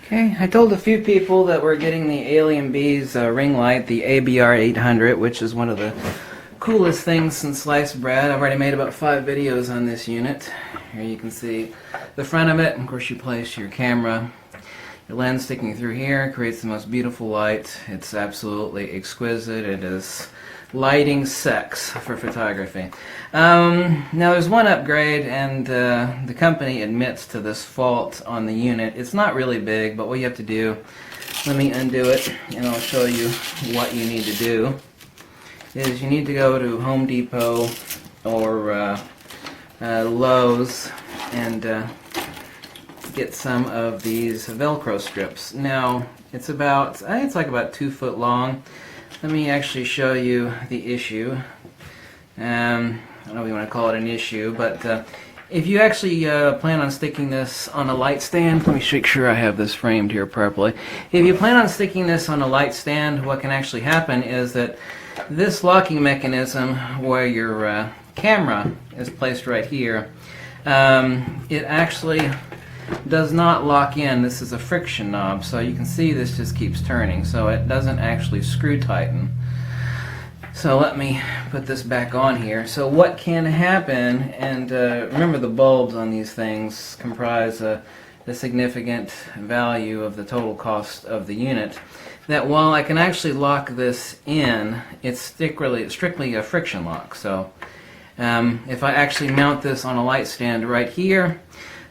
Okay, I told a few people that we're getting the Alien Bees ring light, the ABR800, which is one of the coolest things since sliced bread. I've already made about 5 videos on this unit. Here you can see the front of it. Of course, you place your camera, your lens sticking through here, creates the most beautiful light. It's absolutely exquisite. It is lighting sex for photography. Now there's one upgrade, and the company admits to this fault on the unit. It's not really big, but what you have to do, let me undo it and I'll show you what you need to do, is you need to go to Home Depot or Lowe's and get some of these Velcro strips. Now it's about, I think it's like about 2 foot long. Let me actually show you the issue. I don't know if you want to call it an issue, but if you actually plan on sticking this on a light stand, let me make sure I have this framed here properly. If you plan on sticking this on a light stand, what can actually happen is that this locking mechanism where your camera is placed right here, it actually does not lock in. This is a friction knob, so you can see this just keeps turning, so it doesn't actually screw tighten. So let me put this back on here. So what can happen, and remember the bulbs on these things comprise a significant value of the total cost of the unit, that while I can actually lock this in, it's strictly a friction lock. So if I actually mount this on a light stand right here,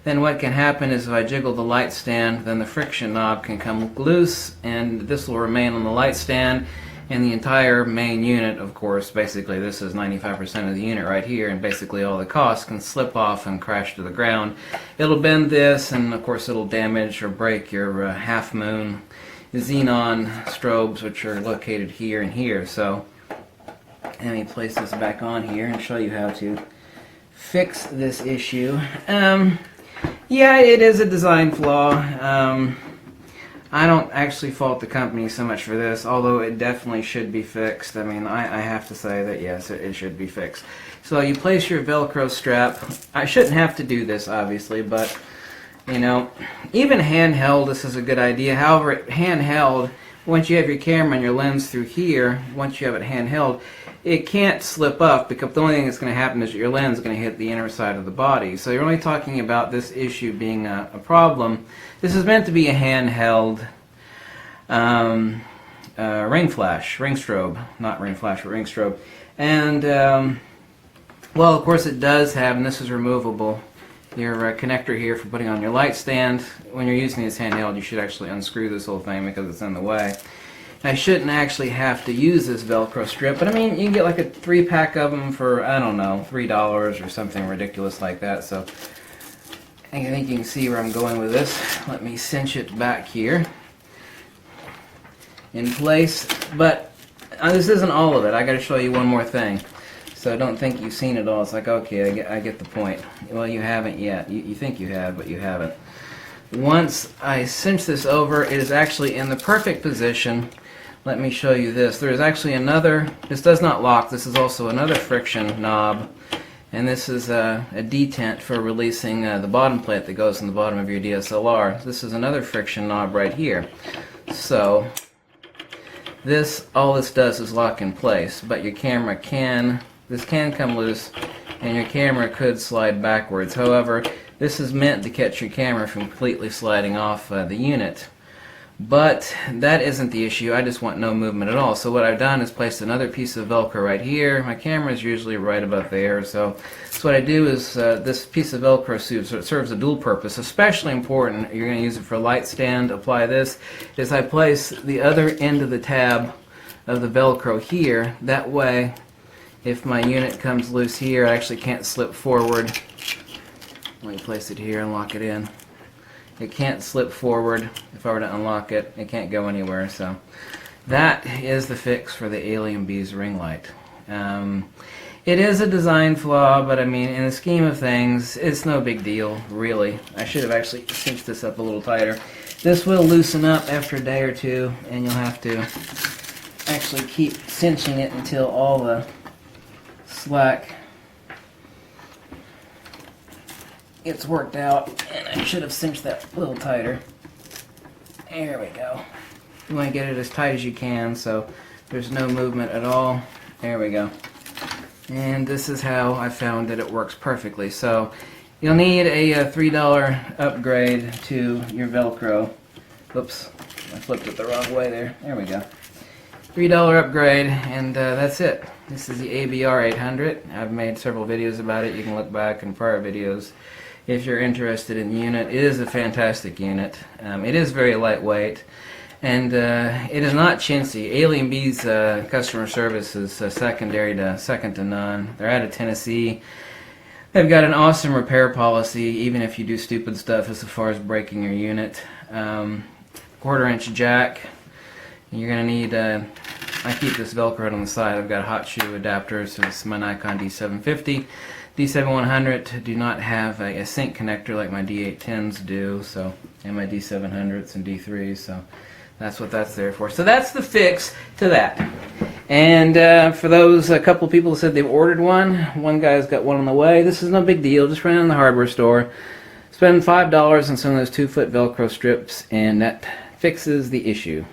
then what can happen is if I jiggle the light stand, then the friction knob can come loose, and this will remain on the light stand, and the entire main unit, of course, basically this is 95% of the unit right here, and basically all the costs can slip off and crash to the ground. It'll bend this, and of course it'll damage or break your half moon xenon strobes, which are located here and here. So let me place this back on here and show you how to fix this issue. Yeah, it is a design flaw. I don't actually fault the company so much for this, although it definitely should be fixed. I mean, I have to say that yes, it should be fixed. So you place your Velcro strap. I shouldn't have to do this, obviously, but, you know, even handheld, this is a good idea. However, handheld, once you have your camera and your lens through here, once you have it handheld, it can't slip up, because the only thing that's going to happen is your lens is going to hit the inner side of the body. So you're only talking about this issue being a problem. This is meant to be a handheld ring strobe, not ring flash, but ring strobe. And, well, of course it does have, and this is removable, your connector here for putting on your light stand. When you're using this handheld, you should actually unscrew this whole thing because it's in the way. I shouldn't actually have to use this Velcro strip, but I mean, you can get like a 3-pack of them for, I don't know, $3 or something ridiculous like that. So I think you can see where I'm going with this. Let me cinch it back here in place. But this isn't all of it. I got to show you one more thing. So don't think you've seen it all. It's like, okay, I get the point. Well, you haven't yet. You think you have, but you haven't. Once I cinch this over, it is actually in the perfect position. Let me show you this. There is actually another, this does not lock, this is also another friction knob, and this is a detent for releasing the bottom plate that goes in the bottom of your DSLR. This is another friction knob right here. So all this does is lock in place, but your camera this can come loose, and your camera could slide backwards. However, this is meant to catch your camera from completely sliding off the unit. But that isn't the issue. I just want no movement at all. So what I've done is placed another piece of Velcro right here. My camera is usually right above there. So what I do is this piece of Velcro serves a dual purpose. Especially important, you're going to use it for a light stand. Apply this, is I place the other end of the tab of the Velcro here. That way, if my unit comes loose here, I actually can't slip forward. Let me place it here and lock it in. It can't slip forward. If I were to unlock it, it can't go anywhere. So that is the fix for the Alien Bees ring light. It is a design flaw, but I mean, in the scheme of things, it's no big deal, really. I should have actually cinched this up a little tighter. This will loosen up after a day or two, and you'll have to actually keep cinching it until all the slack it's worked out, and I should have cinched that a little tighter. There we go. You want to get it as tight as you can so there's no movement at all. There we go. And this is how I found that it works perfectly. So you'll need a $3 upgrade to your Velcro. Oops, I flipped it the wrong way there. There we go. $3 upgrade, and that's it. This is the ABR800. I've made several videos about it. You can look back in prior videos if you're interested in the unit. It is a fantastic unit. It is very lightweight, and it is not chintzy. Alien Bees customer service is second to none. They're out of Tennessee. They've got an awesome repair policy, even if you do stupid stuff as far as breaking your unit. 1/4-inch jack. You're going to need, I keep this Velcro on the side. I've got a hot shoe adapter, so this is my Nikon D750. D7100 do not have a sync connector like my D810s do, so, and my D700s and D3s, so that's what that's there for. So that's the fix to that. And for those, a couple people said they've ordered one guy's got one on the way. This is no big deal, just run in the hardware store, spend $5 on some of those 2-foot Velcro strips, and that fixes the issue.